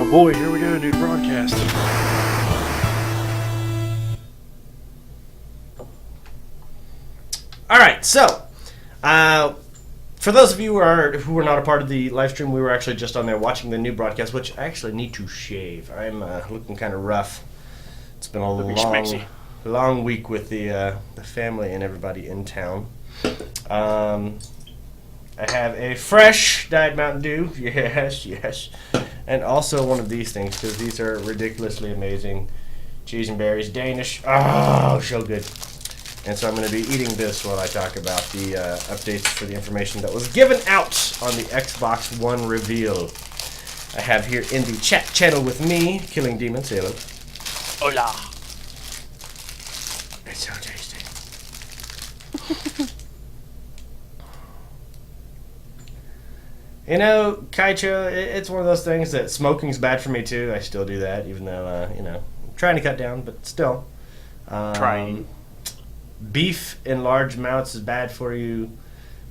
Oh boy, here we go, dude. Broadcast. All right, so for those of you who were not a part of the live stream, we were actually just on there watching the new broadcast, which I actually need to shave. I'm looking kind of rough. It's been a long week with the family and everybody in town. I have a fresh Diet Mountain Dew, yes, and also one of these things because these are ridiculously amazing. Cheese and berries, Danish, oh, so good. And so I'm going to be eating this while I talk about the updates for the information that was given out on the Xbox One reveal. I have here in the chat channel with me, Killing Demons. Say hello. Hola. It's so tasty. You know, Kaicho, it's one of those things that smoking's bad for me too. I still do that, even though, I'm trying to cut down, but still. Trying. Beef in large amounts is bad for you.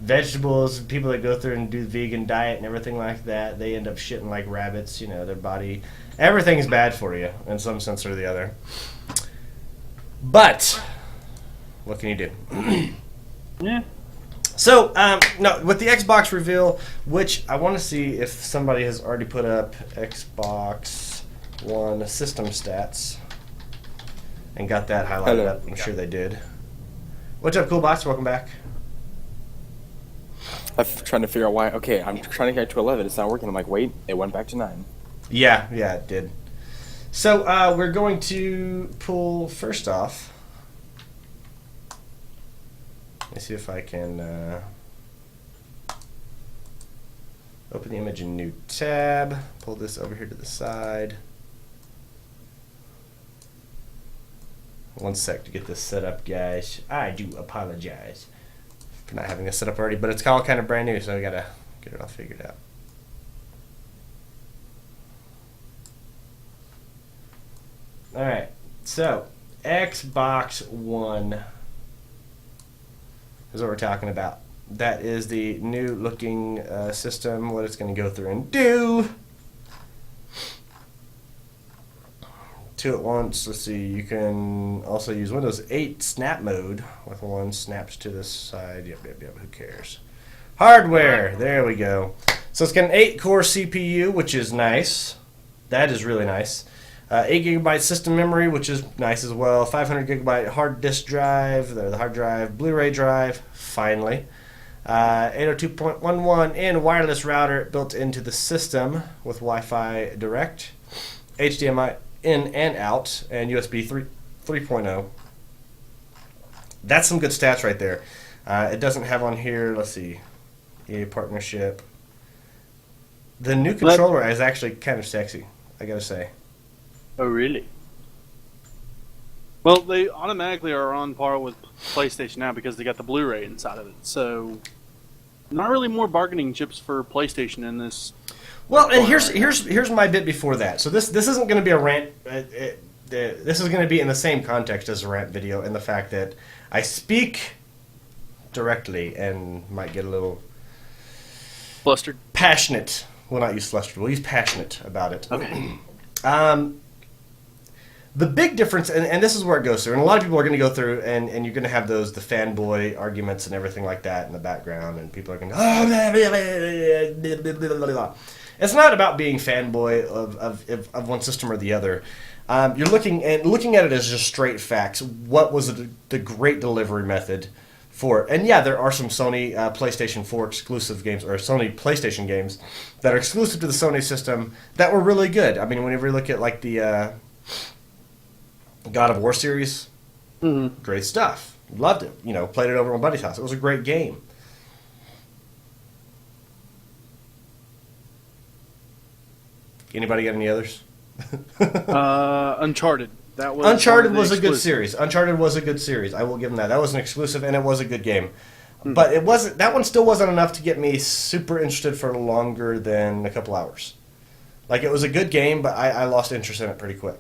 Vegetables, people that go through and do the vegan diet and everything like that, they end up shitting like rabbits. You know, their body, everything's bad for you in some sense or the other. But what can you do? Yeah. So, no, with the Xbox reveal, which I want to see if somebody has already put up Xbox One system stats and got that highlighted up. I'm sure they did. What's up, Cool Box? Welcome back. I'm trying to figure out why. Okay, I'm trying to get to 11. It's not working. I'm like, wait, it went back to 9. Yeah, it did. So, we're going to pull first off. Let me see if I can open the image in a new tab. Pull this over here to the side. One sec to get this set up, guys. I do apologize for not having this set up already, but it's all kind of brand new, so I gotta get it all figured out. Alright, so Xbox One is what we're talking about. That is the new looking system, what it's going to go through and do. Two at once. Let's see, you can also use Windows 8 snap mode with one snaps to this side. Yep, who cares? Hardware, there we go. So it's got an 8-core CPU, which is nice. That is really nice. 8 gigabyte system memory, which is nice as well. 500 gigabyte hard disk drive, the hard drive, Blu-ray drive, finally. 802.11 in wireless router built into the system with Wi-Fi Direct, HDMI in and out, and USB 3.0. That's some good stats right there. It doesn't have on here, let's see, EA partnership. The new controller is actually kind of sexy, I gotta say. Oh, really? Well, they automatically are on par with PlayStation now because they got the Blu-ray inside of it. So, not really more bargaining chips for PlayStation in this. Well, and here's my bit before that. So this isn't going to be a rant. This is going to be in the same context as a rant video, in the fact that I speak directly and might get a little Flustered. Passionate. We'll not use flustered. We'll use passionate about it. Okay. The big difference, and this is where it goes through, and a lot of people are going to go through, and you're going to have the fanboy arguments and everything like that in the background, and people are going to go, oh, blah, blah, blah, blah, blah. It's not about being fanboy of one system or the other. You're looking at it as just straight facts. What was the great delivery method for it? And yeah, there are some Sony PlayStation 4 exclusive games, or Sony PlayStation games, that are exclusive to the Sony system that were really good. I mean, whenever you look at like the God of War series, great stuff. Loved it. Played it over at my buddy's house. It was a great game. Anybody got any others? Uncharted. Uncharted was a good series. Uncharted was a good series. I will give them that. That was an exclusive, and it was a good game. But it wasn't. That one still wasn't enough to get me super interested for longer than a couple hours. Like, it was a good game, but I lost interest in it pretty quick.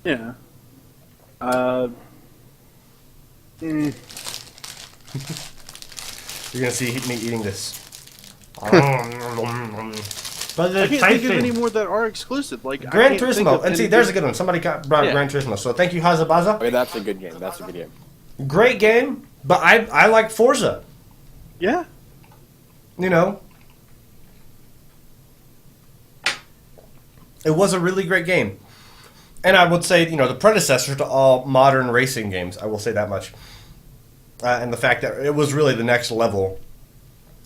Yeah. You're gonna see me eating this. But I can't think of any more that are exclusive. Like Gran I can't think Turismo. of And see, any there's a good one. Somebody brought Yeah. Gran Turismo. So thank you, Hazabaza. Okay, that's a good game. That's a good game. Great game, but I like Forza. Yeah. You know, it was a really great game. And I would say, you know, the predecessor to all modern racing games. I will say that much. And the fact that it was really the next level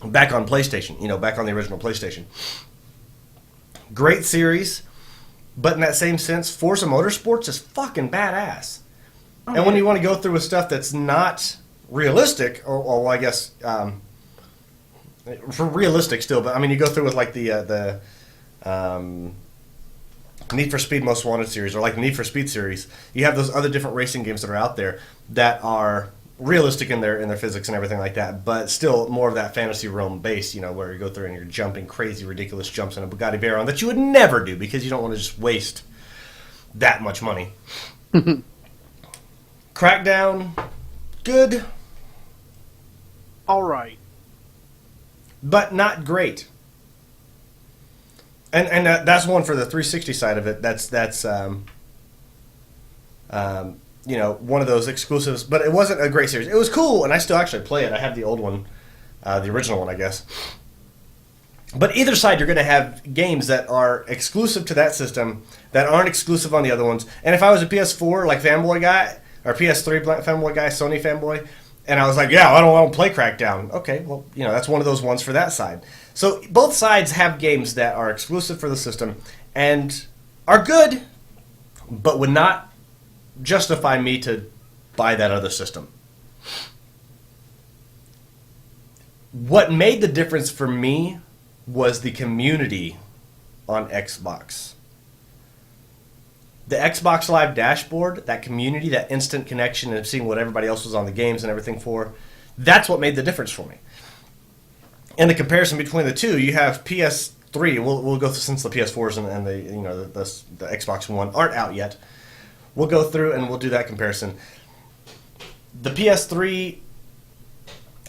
back on PlayStation, you know, back on the original PlayStation. Great series, but in that same sense, Forza Motorsports is fucking badass. Oh, and when yeah. you want to go through with stuff that's not realistic, or well, I guess for realistic still, but I mean, you go through with like the Need for Speed Most Wanted series, or like the Need for Speed series. You have those other different racing games that are out there that are realistic in their physics and everything like that, but still more of that fantasy realm base, you know, where you go through and you're jumping crazy, ridiculous jumps in a Bugatti Veyron that you would never do because you don't want to just waste that much money. Crackdown, good, All right. but not great. And that's one for the 360 side of it. That's you know, one of those exclusives, but it wasn't a great series. It was cool, and I still actually play it. I have the old one, the original one, I guess. But either side, you're going to have games that are exclusive to that system that aren't exclusive on the other ones. And if I was a PS4 like fanboy guy, or PS3 fanboy guy, Sony fanboy, and I was like, yeah, I don't want to play Crackdown. Okay, well, you know, that's one of those ones for that side. So both sides have games that are exclusive for the system and are good, but would not justify me to buy that other system. What made the difference for me was the community on Xbox. The Xbox Live dashboard, that community, that instant connection and seeing what everybody else was on the games and everything for, that's what made the difference for me. And the comparison between the two, you have PS3, we'll go through, since the PS4s and the, you know, the Xbox One aren't out yet. We'll go through and we'll do that comparison. The PS3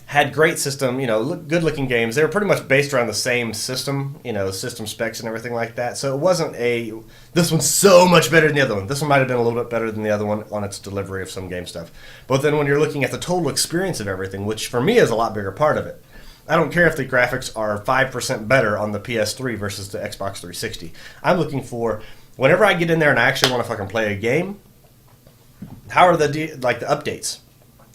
had great system, you know, good-looking games. They were pretty much based around the same system, you know, system specs and everything like that. So it wasn't this one's so much better than the other one. This one might have been a little bit better than the other one on its delivery of some game stuff. But then when you're looking at the total experience of everything, which for me is a lot bigger part of it, I don't care if the graphics are 5% better on the PS3 versus the Xbox 360. I'm looking for, whenever I get in there and I actually want to fucking play a game, how are the updates?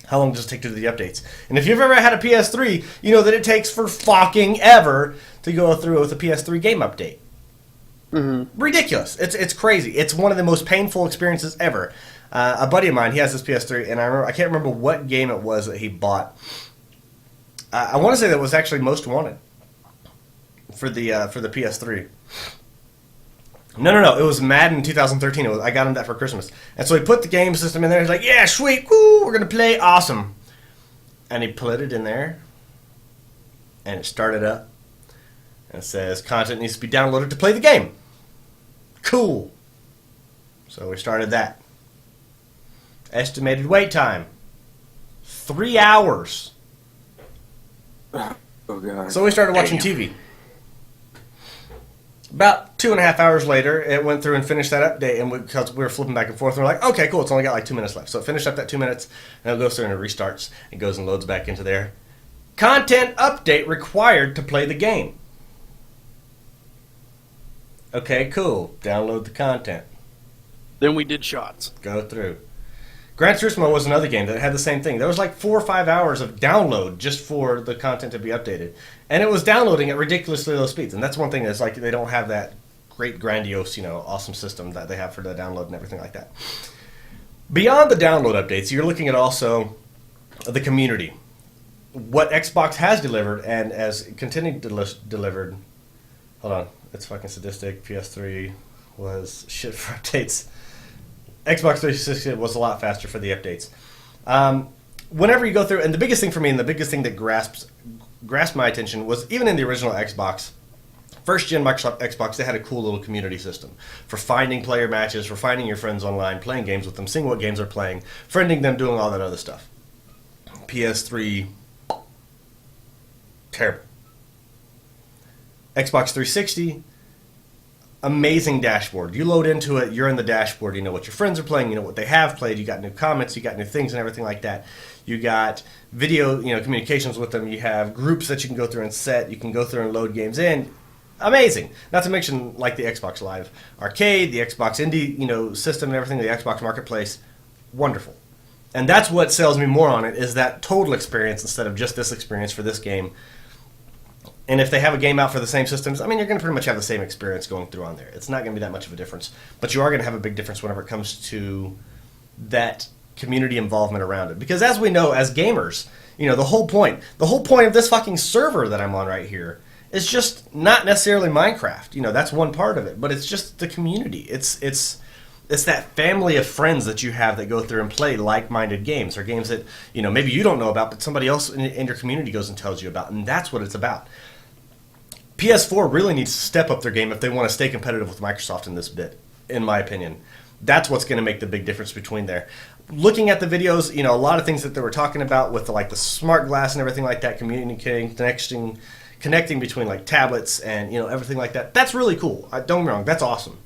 How long does it take to do the updates? And if you've ever had a PS3, you know that it takes for fucking ever to go through with a PS3 game update. Mm-hmm. Ridiculous. It's crazy. It's one of the most painful experiences ever. A buddy of mine, he has this PS3, and I can't remember what game it was that he bought. I want to say that was actually Most Wanted for the PS3. No. It was Madden 2013. I got him that for Christmas. And so he put the game system in there. He's like, yeah, sweet. Woo, we're going to play. Awesome. And he put it in there. And it started up. And it says, content needs to be downloaded to play the game. Cool. So we started that. Estimated wait time, 3 hours. Oh, God. So we started watching TV. About 2.5 hours later, it went through and finished that update, and because we were flipping back and forth, we were like, okay, cool, it's only got like 2 minutes left. So it finished up that 2 minutes, and it goes through and it restarts. It goes and loads back into there. Content update required to play the game. Okay, cool. Download the content. Then we did shots. Go through. Gran Turismo was another game that had the same thing. There was like 4 or 5 hours of download just for the content to be updated. And it was downloading at ridiculously low speeds. And that's one thing that's like they don't have that great, grandiose, you know, awesome system that they have for the download and everything like that. Beyond the download updates, you're looking at also the community. What Xbox has delivered and as continued delivered. Hold on. It's fucking sadistic. PS3 was shit for updates. Xbox 360 was a lot faster for the updates. Whenever you go through, and the biggest thing for me, and the biggest thing that grasped my attention was even in the original Xbox, first gen Microsoft Xbox, they had a cool little community system for finding player matches, for finding your friends online, playing games with them, seeing what games they're playing, friending them, doing all that other stuff. PS3, terrible. Xbox 360, amazing dashboard. You load into it, you're in the dashboard, you know what your friends are playing, you know what they have played, you got new comments, you got new things and everything like that. You got video, communications with them, you have groups that you can go through and set, you can go through and load games in. Amazing. Not to mention like the Xbox Live Arcade, the Xbox Indie, system and everything, the Xbox Marketplace. Wonderful. And that's what sells me more on it, is that total experience instead of just this experience for this game. And if they have a game out for the same systems, I mean, you're going to pretty much have the same experience going through on there. It's not going to be that much of a difference. But you are going to have a big difference whenever it comes to that community involvement around it. Because as we know, as gamers, the whole point of this fucking server that I'm on right here is just not necessarily Minecraft. That's one part of it. But it's just the community. It's that family of friends that you have that go through and play like-minded games, or games that maybe you don't know about, but somebody else in your community goes and tells you about. And that's what it's about. PS4 really needs to step up their game if they want to stay competitive with Microsoft in this bit, in my opinion. That's what's going to make the big difference between there. Looking at the videos, a lot of things that they were talking about with the smart glass and everything like that, communicating, connecting between like tablets and everything like that. That's really cool. Don't get me wrong, that's awesome.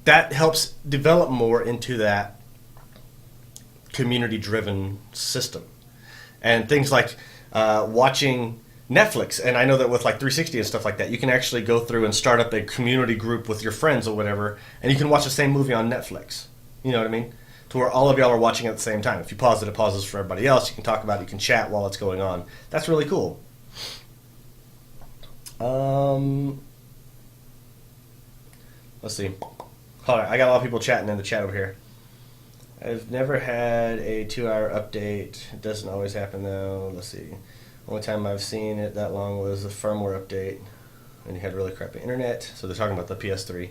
That helps develop more into that community-driven system. And things like watching Netflix, and I know that with like 360 and stuff like that, you can actually go through and start up a community group with your friends or whatever, and you can watch the same movie on Netflix. You know what I mean? To where all of y'all are watching at the same time. If you pause it pauses for everybody else. You can talk about it, you can chat while it's going on. That's really cool. Let's see. Hold on, I got a lot of people chatting in the chat over here. I've never had a 2-hour update. It doesn't always happen though. Let's see. Only time I've seen it that long was the firmware update, and you had really crappy internet. So they're talking about the PS3.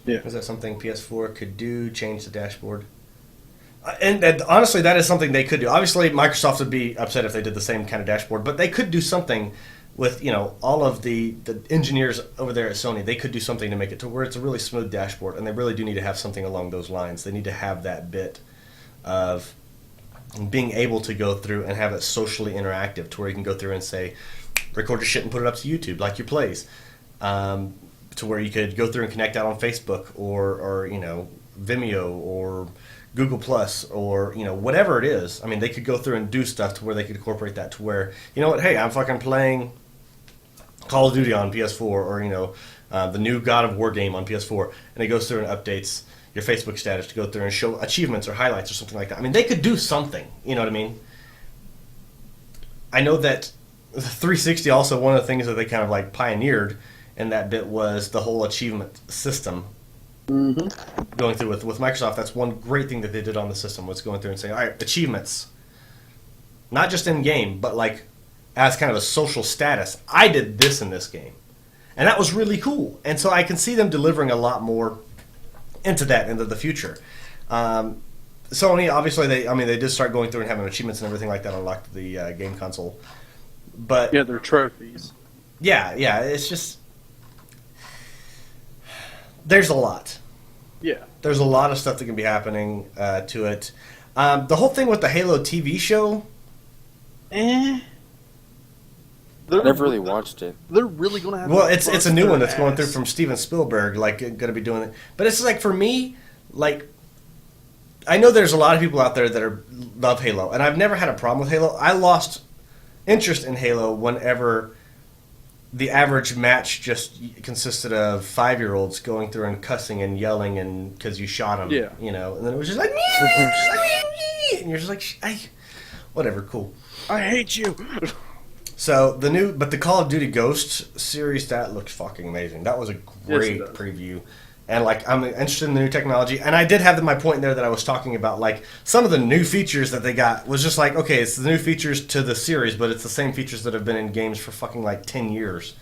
Yeah. Is that something PS4 could do? Change the dashboard? And honestly, that is something they could do. Obviously, Microsoft would be upset if they did the same kind of dashboard, but they could do something with all of the engineers over there at Sony. They could do something to make it to where it's a really smooth dashboard, and they really do need to have something along those lines. They need to have that bit of being able to go through and have it socially interactive, to where you can go through and say, record your shit and put it up to YouTube like your plays, to where you could go through and connect out on Facebook or Vimeo or Google Plus or whatever it is. I mean, they could go through and do stuff to where they could incorporate that to where, hey, I'm fucking playing Call of Duty on PS4 or the new God of War game on PS4, and it goes through and updates your Facebook status to go through and show achievements or highlights or something like that. I mean, they could do something. You know what I mean? I know that the 360 also, one of the things that they kind of like pioneered in that bit was the whole achievement system. Mm-hmm. Going through with Microsoft, that's one great thing that they did on the system, was going through and saying, all right, achievements. Not just in game, but like as kind of a social status. I did this in this game. And that was really cool. And so I can see them delivering a lot more into the future. Sony, obviously, they did start going through and having achievements and everything like that unlocked the game console. But yeah, they're trophies. Yeah, it's just there's a lot. Yeah, there's a lot of stuff that can be happening to it. The whole thing with the Halo TV show, I never really watched it. They're really going to have. Well, it's a new one that's going through from Steven Spielberg, like going to be doing it. But it's like, for me, like, I know there's a lot of people out there that love Halo, and I've never had a problem with Halo. I lost interest in Halo whenever the average match just consisted of 5-year-olds going through and cussing and yelling and because you shot them, and then it was just like, and you're just like, whatever, cool. I hate you. So the Call of Duty Ghost series, that looked fucking amazing. That was a great preview. And like, I'm interested in the new technology. And I did have my point in there that I was talking about, like, some of the new features that they got was just like, okay, it's the new features to the series, but it's the same features that have been in games for fucking like 10 years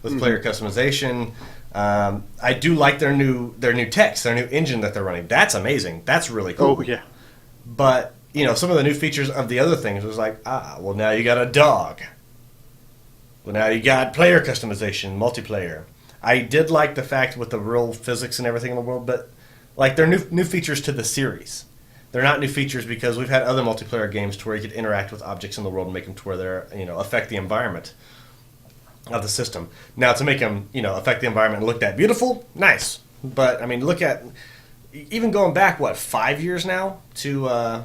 with player customization. I do like their new text, their new engine that they're running. That's amazing. That's really cool. Oh yeah. But some of the new features of the other things was like, well, now you got a dog. Well, now you got player customization, multiplayer. I did like the fact with the real physics and everything in the world, but like, they're new features to the series. They're not new features because we've had other multiplayer games to where you could interact with objects in the world and make them to where they're affect the environment. of the system. Now, to make them, affect the environment and look that beautiful, nice. But, I mean, look at, even going back, 5 years now to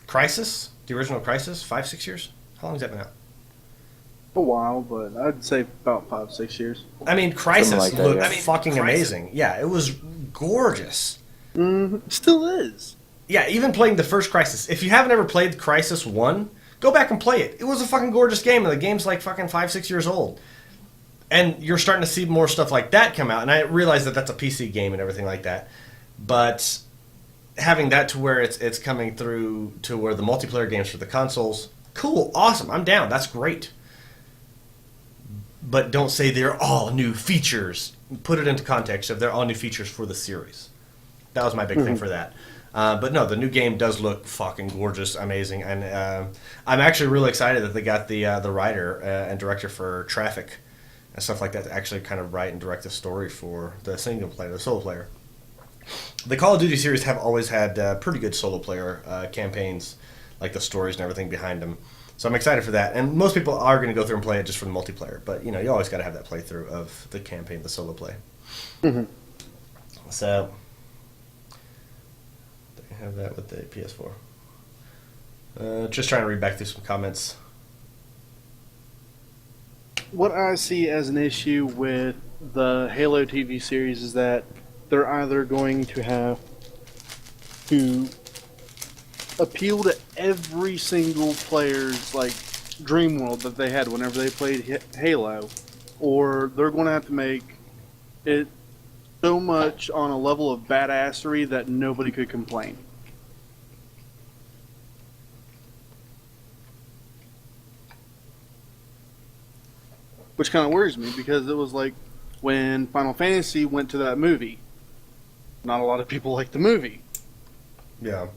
Crisis, the original Crisis? 5, 6 years? How long has that been out? A while, but I'd say about 5, 6 years. I mean, Crisis like that, looked yeah. fucking amazing. Yeah, it was gorgeous. Still is. Yeah, even playing the first Crisis. If you haven't ever played Crisis 1, go back and play it. It was a fucking gorgeous game, and the game's like fucking 5, 6 years old. And you're starting to see more stuff like that come out, and I realize that that's a PC game and everything like that. But having that to where it's coming through to where the multiplayer games for the consoles, cool, awesome, I'm down, that's great. But don't say they're all new features. Put it into context of they're all new features for the series. That was my big thing for that. But no, the new game does look fucking gorgeous, amazing, and I'm actually really excited that they got the writer and director for Traffic and stuff like that to actually kind of write and direct the story for the single player, the solo player. The Call of Duty series have always had pretty good solo player campaigns, like the stories and everything behind them. So I'm excited for that. And most people are going to go through and play it just for the multiplayer. But, you always got to have that playthrough of the campaign, the solo play. Mm-hmm. So, they have that with the PS4. Just trying to read back through some comments. What I see as an issue with the Halo TV series is that they're either going to have to appeal to every single player's dream world that they had whenever they played Halo, or they're going to have to make it so much on a level of badassery that nobody could complain. Which kind of worries me, because it was like when Final Fantasy went to that movie. Not a lot of people liked the movie. Yeah.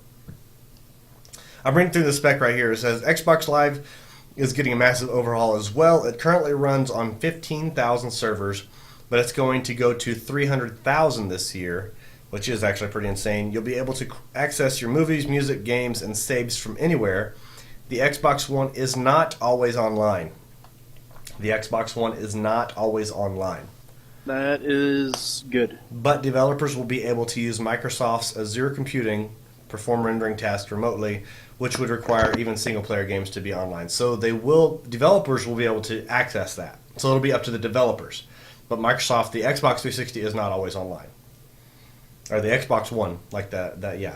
I'm reading through the spec right here. It says Xbox Live is getting a massive overhaul as well. It currently runs on 15,000 servers, but it's going to go to 300,000 this year, which is actually pretty insane. You'll be able to access your movies, music, games, and saves from anywhere. The Xbox One is not always online. The Xbox One is not always online. That is good. But developers will be able to use Microsoft's Azure Computing, perform rendering tasks remotely, which would require even single-player games to be online. So developers will be able to access that. So it'll be up to the developers. But Microsoft, the Xbox 360 is not always online. Or the Xbox One, like that, yeah.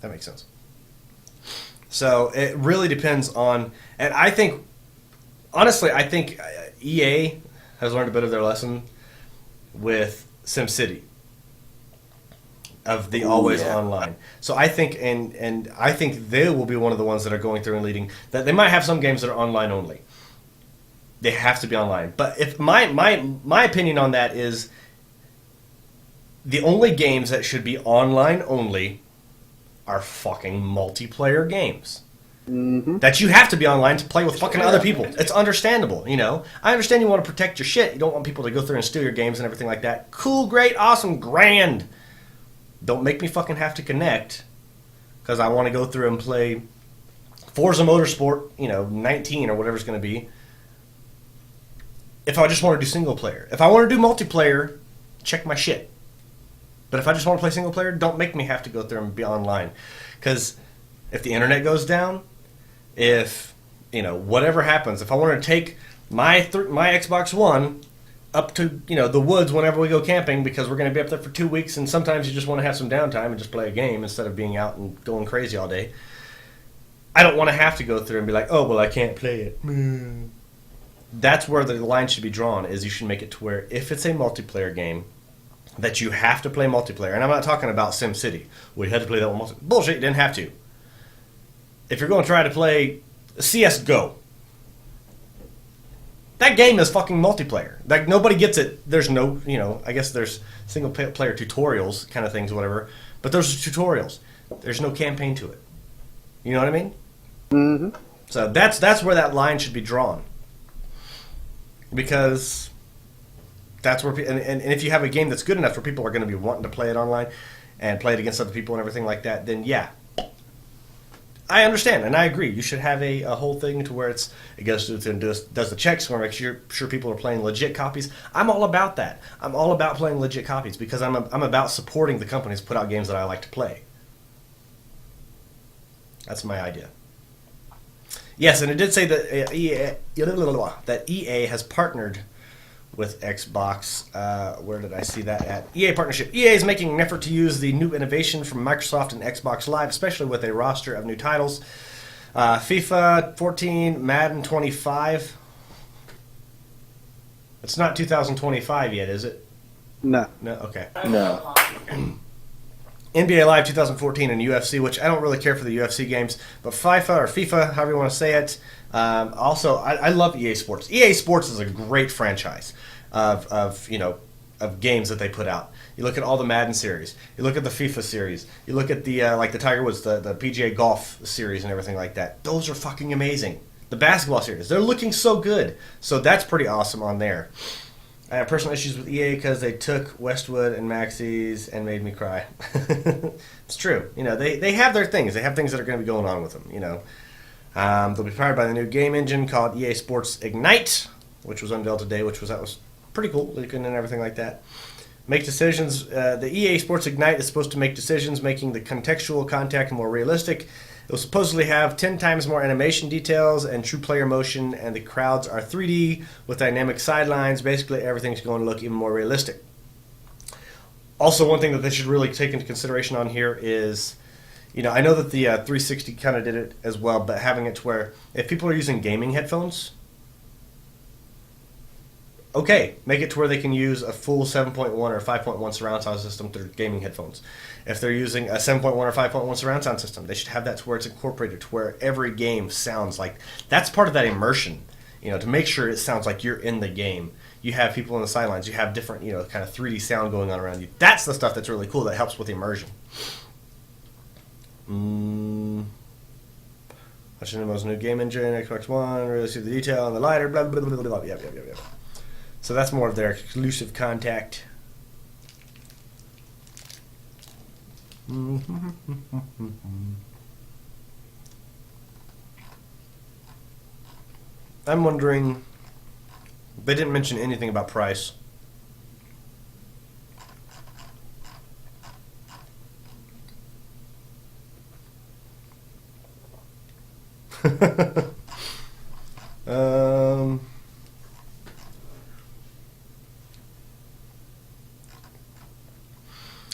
That makes sense. So it really depends on, and I think, honestly, I think EA has learned a bit of their lesson with SimCity of the always online. So I think, and I think they will be one of the ones that are going through and leading. That they might have some games that are online only. They have to be online. But if my opinion on that is, the only games that should be online only are fucking multiplayer games. Mm-hmm. That you have to be online to play with fucking other people. It's understandable, I understand you want to protect your shit. You don't want people to go through and steal your games and everything like that. Cool, great, awesome, grand. Don't make me fucking have to connect because I want to go through and play Forza Motorsport, 19 or whatever it's going to be. If I just want to do single player. If I want to do multiplayer, check my shit. But if I just want to play single player, don't make me have to go through and be online. Because if the internet goes down, if, whatever happens, if I want to take my Xbox One up to, the woods whenever we go camping because we're going to be up there for 2 weeks and sometimes you just want to have some downtime and just play a game instead of being out and going crazy all day, I don't want to have to go through and be like, oh, well, I can't play it. That's where the line should be drawn, is you should make it to where if it's a multiplayer game, that you have to play multiplayer. And I'm not talking about SimCity, where you had to play that one multiplayer. Bullshit, you didn't have to. If you're going to try to play CSGO, that game is fucking multiplayer. Like, nobody gets it. There's no, I guess there's single player tutorials kind of things, whatever. But those are tutorials. There's no campaign to it. You know what I mean? Mm-hmm. So that's where that line should be drawn. Because that's where, and if you have a game that's good enough where people are going to be wanting to play it online and play it against other people and everything like that, then yeah. I understand, and I agree. You should have a whole thing to where it goes through and does the checks, where make sure people are playing legit copies. I'm all about that. I'm all about playing legit copies because I'm about supporting the companies that put out games that I like to play. That's my idea. Yes, and it did say that EA has partnered with Xbox. Where did I see that at? EA partnership. EA is making an effort to use the new innovation from Microsoft and Xbox Live, especially with a roster of new titles. FIFA 14, Madden 25. It's not 2025 yet, is it? No. No? Okay. No. NBA Live 2014 and UFC, which I don't really care for the UFC games, but FIFA, however you want to say it. Also, I love EA Sports. EA Sports is a great franchise of games that they put out. You look at all the Madden series. You look at the FIFA series. You look at the like the Tiger Woods, the PGA Golf series, and everything like that. Those are fucking amazing. The basketball series, they're looking so good. So that's pretty awesome on there. I have personal issues with EA because they took Westwood and Maxis and made me cry. It's true. They have their things. They have things that are going to be going on with them. They'll be powered by the new game engine called EA Sports Ignite, which was unveiled today, that was pretty cool, looking and everything like that. Make decisions. The EA Sports Ignite is supposed to make decisions, making the contextual contact more realistic. It will supposedly have 10 times more animation details and true player motion, and the crowds are 3D with dynamic sidelines. Basically, everything's going to look even more realistic. Also, one thing that they should really take into consideration on here is, I know that the 360 kind of did it as well, but having it to where if people are using gaming headphones, okay, make it to where they can use a full 7.1 or 5.1 surround sound system through gaming headphones. If they're using a 7.1 or 5.1 surround sound system, they should have that to where it's incorporated to where every game sounds like... That's part of that immersion, to make sure it sounds like you're in the game. You have people on the sidelines. You have different, kind of 3D sound going on around you. That's the stuff that's really cool that helps with immersion. Watching the most new game engine, Xbox One, really see the detail on the lighter, blah, blah, blah, blah, blah. Yep. So that's more of their exclusive contact. I'm wondering, they didn't mention anything about price.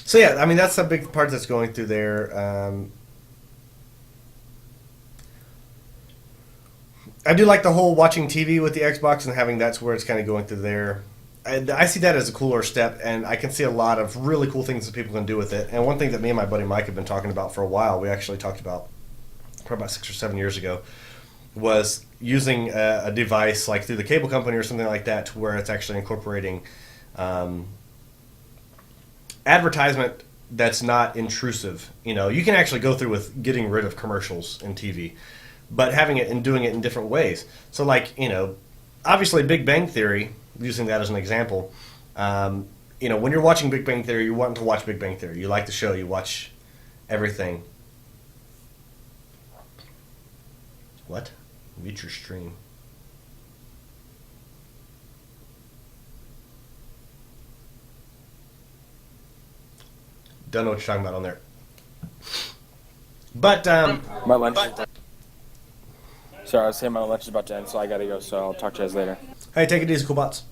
So yeah, I mean that's a big part that's going through there. I do like the whole watching TV with the Xbox and having that's where it's kind of going through there. I see that as a cooler step, and I can see a lot of really cool things that people can do with it. And one thing that me and my buddy Mike have been talking about for a while, we actually talked about probably about 6 or 7 years ago, was using a device like through the cable company or something like that to where it's actually incorporating advertisement that's not intrusive. You can actually go through with getting rid of commercials in TV, but having it and doing it in different ways. So like, obviously Big Bang Theory, using that as an example, when you're watching Big Bang Theory, you're wanting to watch Big Bang Theory. You like the show, you watch everything. What? Mute your stream. Don't know what you're talking about on there. But, My lunch. Sorry, I was saying my lunch is about to end, so I gotta go. So I'll talk to you guys later. hey, take it easy, cool bots.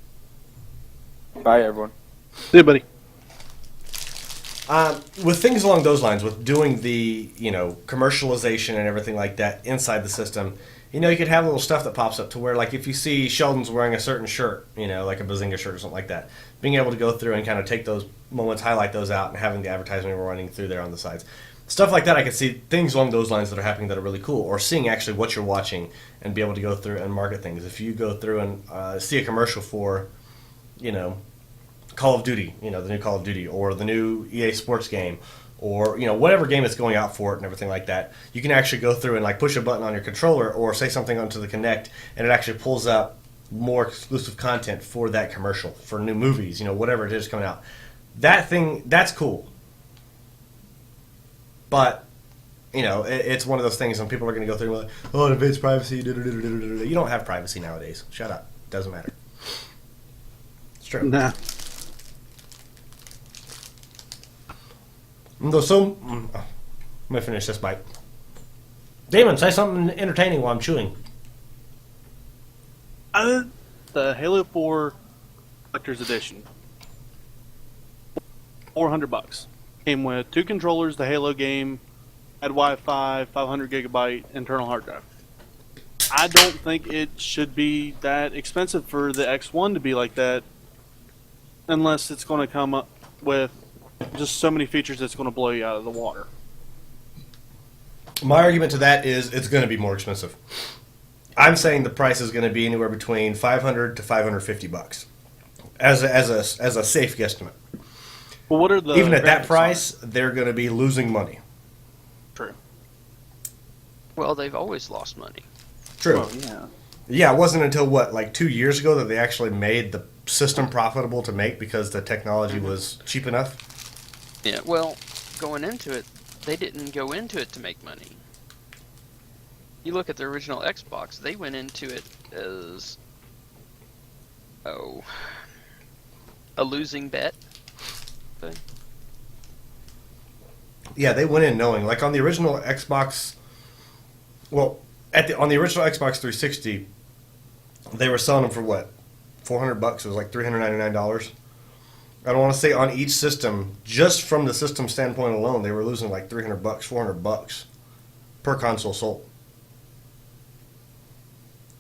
Bye, everyone. See you, buddy. With things along those lines, with doing the, commercialization and everything like that inside the system, you could have little stuff that pops up to where, like, if you see Sheldon's wearing a certain shirt, like a Bazinga shirt or something like that, being able to go through and kind of take those moments, highlight those out, and having the advertisement running through there on the sides. Stuff like that, I could see things along those lines that are happening that are really cool, or seeing actually what you're watching and be able to go through and market things. If you go through and see a commercial for, Call of Duty, the new Call of Duty, or the new EA Sports game, or whatever game that's going out for it and everything like that, you can actually go through and like push a button on your controller or say something onto the Kinect, and it actually pulls up more exclusive content for that commercial, for new movies, whatever it is coming out. That's cool. But it's one of those things, and people are going to go through and be like, oh, it invades privacy. You don't have privacy nowadays. Shut up. Doesn't matter. It's true. Nah. So, I'm going to finish this bite. Damon, say something entertaining while I'm chewing. The Halo 4 Collector's Edition, $400. Came with 2 controllers, the Halo game, had Wi-Fi, 500 gigabyte internal hard drive. I don't think it should be that expensive for the X1 to be like that, unless it's going to come up with just so many features that's going to blow you out of the water. My argument to that is it's going to be more expensive. I'm saying the price is going to be anywhere between $500 to $550 as a safe guesstimate. Well, what are the even at that graphics price, on they're going to be losing money. it? True. Well, they've always lost money. True. Well, yeah. Yeah, it wasn't until like 2 years ago that they actually made the system profitable to make because the technology was cheap enough. Yeah, well, going into it, they didn't go into it to make money. You look at the original Xbox, they went into it as, a losing bet. But Yeah, they went in knowing, like on the original Xbox, well, on the original Xbox 360, they were selling them for what, $400? It was like $399. I don't want to say on each system, just from the system standpoint alone, they were losing like $300, $400 per console sold.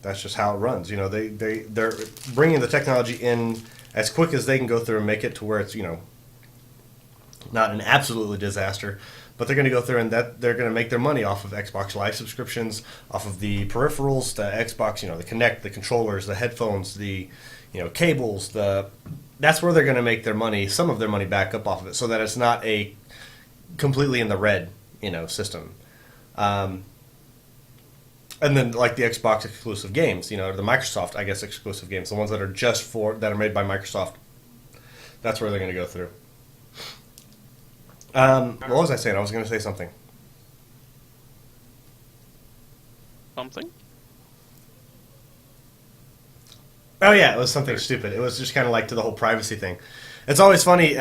That's just how it runs. They're bringing the technology in as quick as they can go through and make it to where it's, not an absolutely disaster, but they're going to go through and that they're going to make their money off of Xbox Live subscriptions, off of the peripherals, the Xbox, the Kinect, the controllers, the headphones, the, cables, that's where they're going to make their money, some of their money back up off of it, so that it's not a completely in the red, system. And then like the Xbox exclusive games, the Microsoft, I guess, exclusive games, the ones that are that are made by Microsoft. That's where they're going to go through. What was I saying? I was going to say something. something? Oh yeah, it was something stupid. It was just kind of like to the whole privacy thing. It's always funny.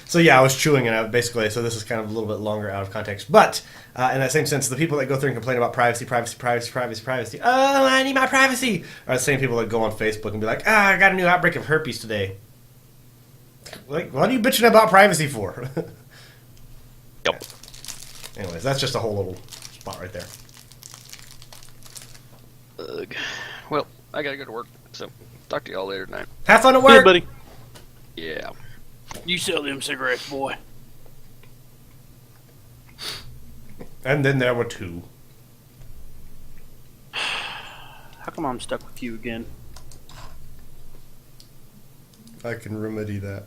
So yeah, I was chewing and basically. So this is kind of a little bit longer out of context, but in that same sense, the people that go through and complain about privacy. Oh, I need my privacy. Are the same people that go on Facebook and be like, I got a new outbreak of herpes today. Like, what are you bitching about privacy for? Yep. Anyways, that's just a whole little spot right there. Ugh. Well, I gotta go to work, so talk to y'all later tonight. Have fun at Hey, work, buddy. Yeah. You sell them cigarettes, boy. And then there were 2. How come I'm stuck with you again? I can remedy that.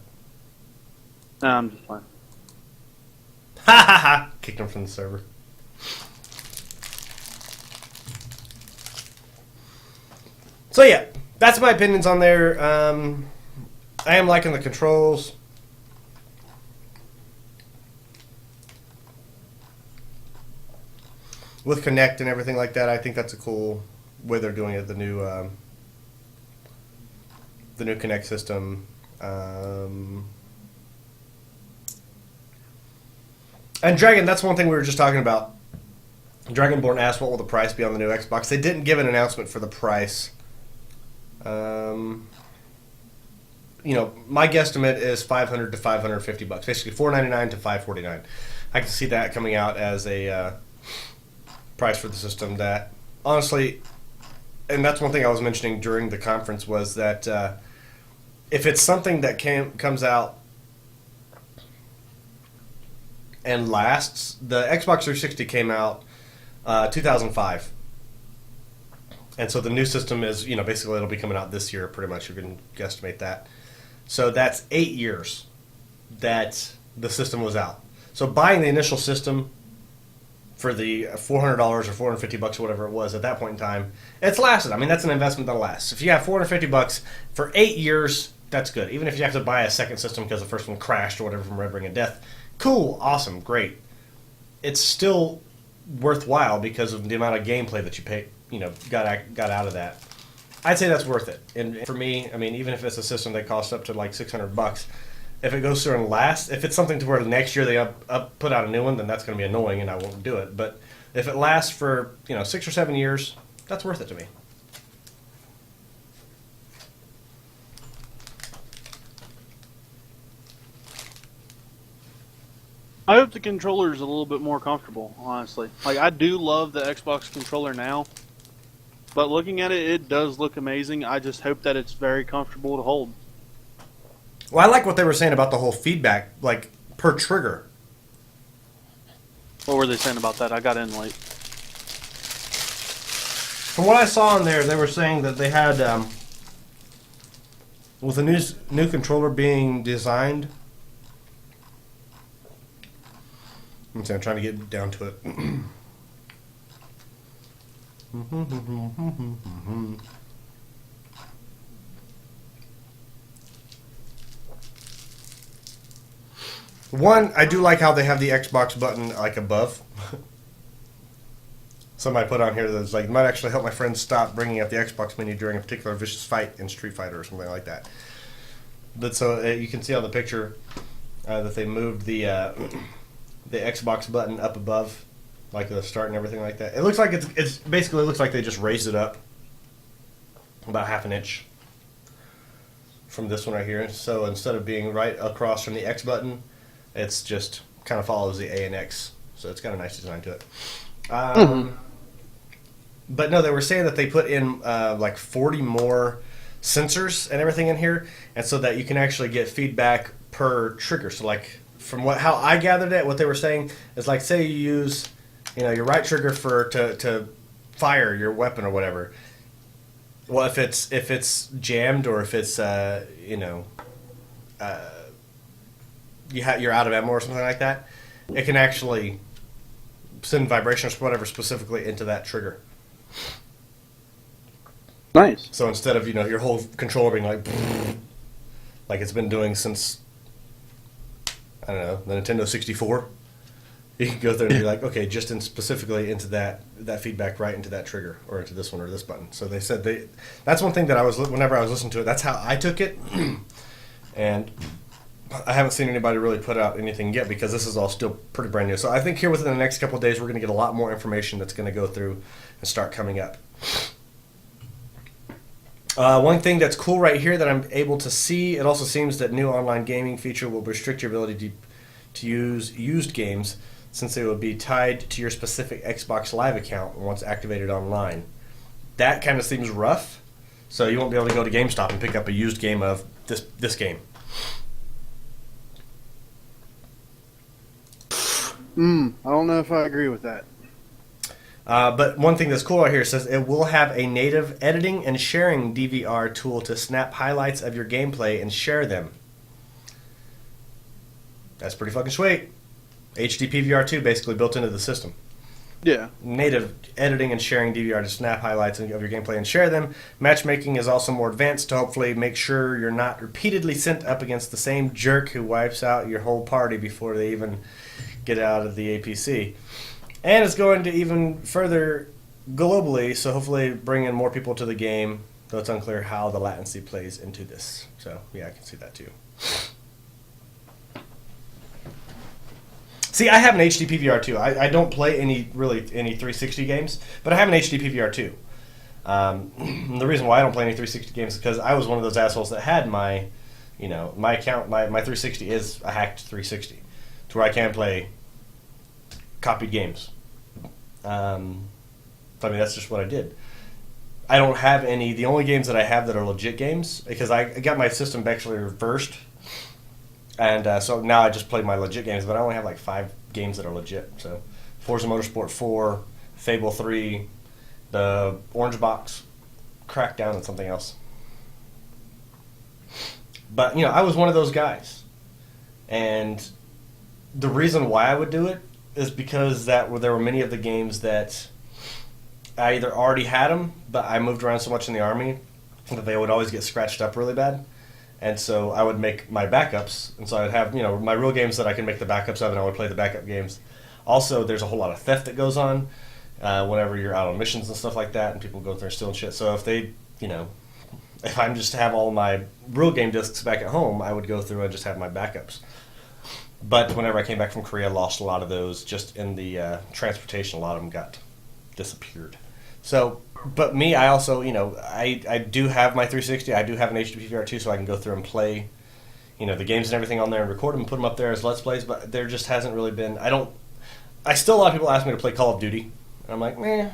Nah, I'm just fine. Ha ha ha! Kicked him from the server. So yeah, that's my opinions on there. I am liking the controls. With Kinect and everything like that, I think that's a cool way they're doing it. The new Kinect system. And Dragon, that's one thing we were just talking about. Dragonborn asked what will the price be on the new Xbox. They didn't give an announcement for the price. My guesstimate is $500 to $550, basically $499 to $549. I can see that coming out as a price for the system. That honestly, and that's one thing I was mentioning during the conference was that if it's something that comes out and lasts, the Xbox 360 came out 2005. And so the new system is, basically it'll be coming out this year, pretty much. You can guesstimate that. So that's 8 years that the system was out. So buying the initial system for the $400 or $450 or whatever it was at that point in time, it's lasted. I mean, that's an investment that lasts. If you have $450 for 8 years, that's good. Even if you have to buy a second system because the first one crashed or whatever from Red Ring of Death, cool, awesome, great. It's still worthwhile because of the amount of gameplay that you got out of that. I'd say that's worth it. And for me, I mean, even if it's a system that costs up to like $600, if it goes through and lasts, if it's something to where next year they put out a new one, then that's going to be annoying and I won't do it. But if it lasts for 6 or 7 years, that's worth it to me. I hope the controller is a little bit more comfortable, honestly. Like, I do love the Xbox controller now, but looking at it, it does look amazing. I just hope that it's very comfortable to hold. Well, I like what they were saying about the whole feedback, like, per trigger. What were they saying about that? I got in late. From what I saw in there, they were saying that they had, with the new controller being designed, I'm trying to get down to it. One, I do like how they have the Xbox button like above. Somebody put on here that's like, might actually help my friends stop bringing up the Xbox menu during a particular vicious fight in Street Fighter or something like that. But so you can see on the picture that they moved the Xbox button up above, like the start and everything like that. It looks like it's basically looks like they just raised it up about half an inch from this one right here. So instead of being right across from the X button, it's just kind of follows the A and X. So it's got a nice design to it. But no, they were saying that they put in like 40 more sensors and everything in here, and so that you can actually get feedback per trigger. So like from how I gathered it, what they were saying is like, say you use your right trigger to fire your weapon or whatever. Well, if it's jammed or if it's you're out of ammo or something like that, it can actually send vibrations or whatever specifically into that trigger. Nice. So instead of your whole controller being like it's been doing since, I don't know, the Nintendo 64, you can go there and be like, okay, just specifically into that feedback right into that trigger or into this one or this button. So they said that's one thing that whenever I was listening to it, that's how I took it. And I haven't seen anybody really put out anything yet because this is all still pretty brand new. So I think here within the next couple of days we're going to get a lot more information that's going to go through and start coming up. One thing that's cool right here that I'm able to see, it also seems that new online gaming feature will restrict your ability to use used games since they will be tied to your specific Xbox Live account once activated online. That kind of seems rough, so you won't be able to go to GameStop and pick up a used game of this game. I don't know if I agree with that. But one thing that's cool right here says it will have a native editing and sharing DVR tool to snap highlights of your gameplay and share them. That's pretty fucking sweet. HD PVR2 basically built into the system. Yeah. Native editing and sharing DVR to snap highlights of your gameplay and share them. Matchmaking is also more advanced to hopefully make sure you're not repeatedly sent up against the same jerk who wipes out your whole party before they even get out of the APC. And it's going to even further globally, so hopefully bring in more people to the game, though it's unclear how the latency plays into this. So, yeah, I can see that too. See, I have an HD PVR too. I don't play any 360 games, but I have an HD PVR too. The reason why I don't play any 360 games is because I was one of those assholes that had my account, my 360 is a hacked 360, to where I can play copied games. I mean, that's just what I did. I don't have any. The only games that I have that are legit games, because I got my system actually reversed, and so now I just play my legit games. But I only have like 5 games that are legit. So, Forza Motorsport 4, Fable 3, the Orange Box, Crackdown, and something else. But I was one of those guys, and the reason why I would do it is because there were many of the games that I either already had them, but I moved around so much in the Army that they would always get scratched up really bad. And so I would make my backups, and so I'd have my real games that I can make the backups of, and I would play the backup games Also, there's a whole lot of theft that goes on whenever you're out on missions and stuff like that, and people go through and stealing shit. So if they, if I'm just to have all my real game discs back at home, I would go through and just have my backups. But whenever I came back from Korea, I lost a lot of those just in the transportation. A lot of them got disappeared. So, but me, I also, I do have my 360. I do have an HD PVR2, so I can go through and play, the games and everything on there and record them and put them up there as Let's Plays. But there just hasn't really been. A lot of people ask me to play Call of Duty, and I'm like, meh.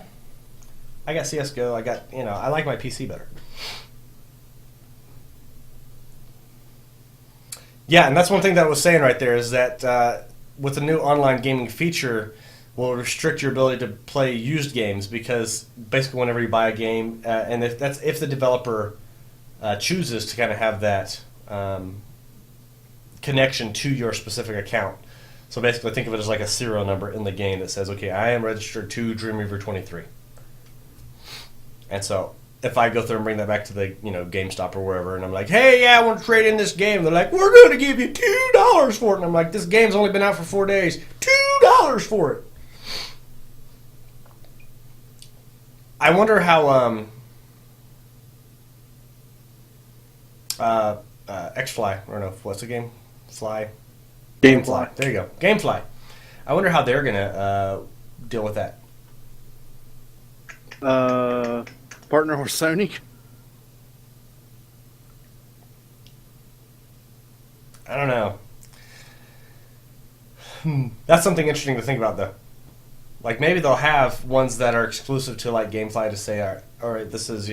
I got CS:GO. I like my PC better. Yeah, and that's one thing that I was saying right there is that with the new online gaming feature, will restrict your ability to play used games because basically whenever you buy a game, and if the developer chooses to kind of have that connection to your specific account. So basically think of it as like a serial number in the game that says, okay, I am registered to Dreamweaver 23. And so if I go through and bring that back to the GameStop or wherever, and I'm like, hey, yeah, I want to trade in this game. They're like, we're going to give you $2 for it. And I'm like, this game's only been out for 4 days. $2 for it. I wonder how XFly, I don't know, what's the game? Gamefly. There you go. Gamefly. I wonder how they're going to deal with that. Partner with Sony. I don't know. That's something interesting to think about, though. Like, maybe they'll have ones that are exclusive to, like, Gamefly to say, all right, this is,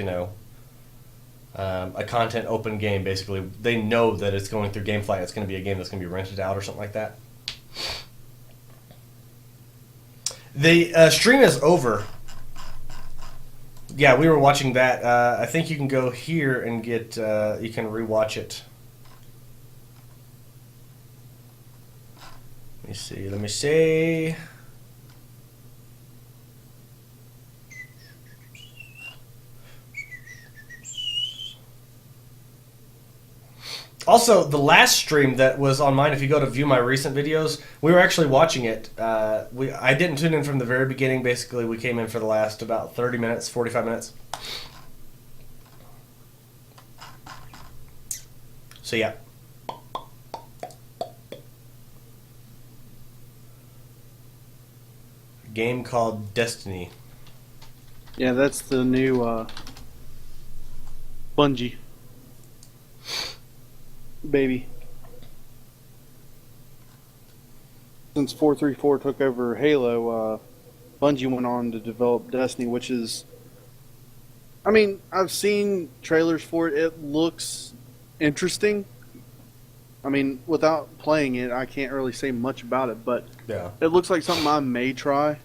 a content open game, basically. They know that it's going through Gamefly. It's going to be a game that's going to be rented out or something like that. The stream is over. Yeah, we were watching that. I think you can go here and get, you can rewatch it. Let me see. Also, the last stream that was on mine, if you go to view my recent videos, we were actually watching it. I didn't tune in from the very beginning. Basically, we came in for the last about 30 minutes, 45 minutes. So, yeah. A game called Destiny. Yeah, that's the new Bungie. Baby. Since 434 took over Halo, Bungie went on to develop Destiny, which is... I mean, I've seen trailers for it. It looks interesting. I mean, without playing it, I can't really say much about it, but Yeah. it looks like something I may try.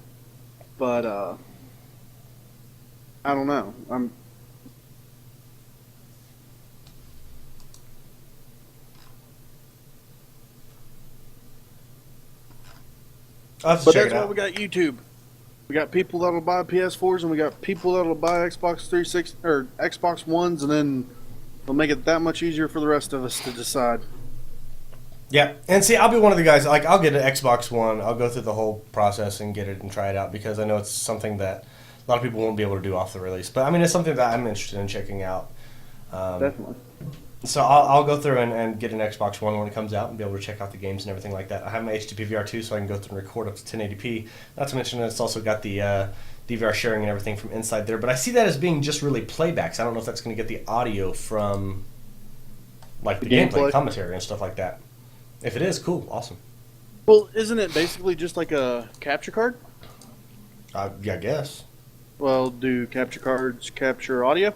But, I don't know. I'll have to But check that's it why out. we got YouTube. We got people that'll buy PS4s, and we got people that'll buy Xbox 360 or Xbox Ones, and then they'll make it that much easier for the rest of us to decide. Yeah, and see, I'll be one of the guys, like, I'll get an Xbox One, I'll go through the whole process and get it and try it out, because I know it's something that a lot of people won't be able to do off the release. But, I mean, it's something that I'm interested in checking out. Definitely. So I'll go through and get an Xbox One when it comes out and be able to check out the games and everything like that. I have my HD PVR2, so I can go through and record up to 1080p. Not to mention it's also got the DVR sharing and everything from inside there. But I see that as being just really playbacks. I don't know if that's going to get the audio from, like, the gameplay commentary and stuff like that. If it is, cool, awesome. Well, isn't it basically just like a capture card? Yeah, I guess. Well, do capture cards capture audio?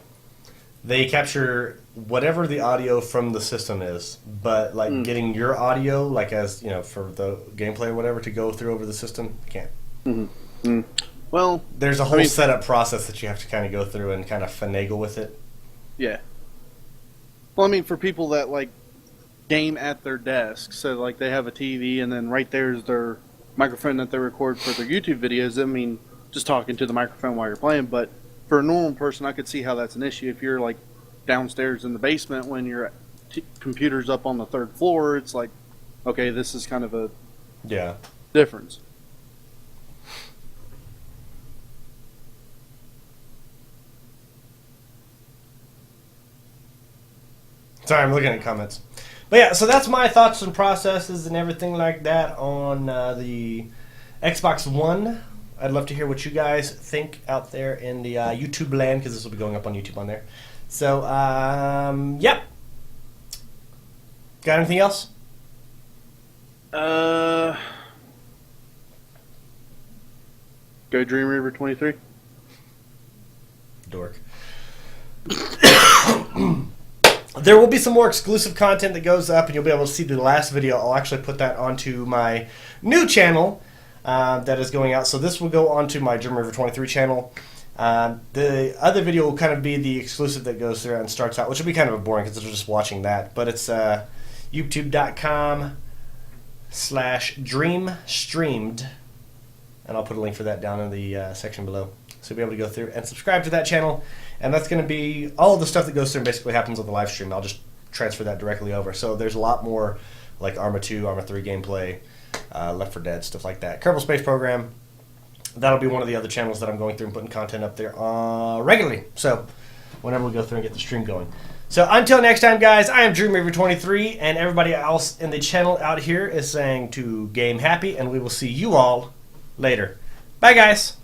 They capture whatever the audio from the system is, but like getting your audio, like as for the gameplay or whatever, to go through over the system, you can't. Mm-hmm. Mm. Well, there's a whole setup process that you have to kind of go through and kind of finagle with it. Yeah. Well, I mean, for people that like game at their desk, so like they have a TV, and then right there's their microphone that they record for their YouTube videos. I mean, just talking to the microphone while you're playing, but for a normal person, I could see how that's an issue. If you're like downstairs in the basement when your computer's up on the third floor, it's like, okay, this is kind of a difference. Sorry, I'm looking at comments. But yeah, so that's my thoughts and processes and everything like that on the Xbox One. I'd love to hear what you guys think out there in the YouTube land, because this will be going up on YouTube on there. So, yep. Got anything else? Go Dream River 23. Dork. There will be some more exclusive content that goes up, and you'll be able to see the last video. I'll actually put that onto my new channel that is going out. So this will go onto my Dream River 23 channel. The other video will kind of be the exclusive that goes through and starts out, which will be kind of boring because they're just watching that. But it's youtube.com/dreamstreamed, and I'll put a link for that down in the section below. So you'll be able to go through and subscribe to that channel. And that's going to be all of the stuff that goes through and basically happens on the live stream. I'll just transfer that directly over. So there's a lot more like Arma 2, Arma 3 gameplay, Left 4 Dead, stuff like that. Kerbal Space Program. That'll be one of the other channels that I'm going through and putting content up there regularly. So whenever we go through and get the stream going. So until next time, guys, I am Dream River 23, and everybody else in the channel out here is saying to game happy, and we will see you all later. Bye, guys.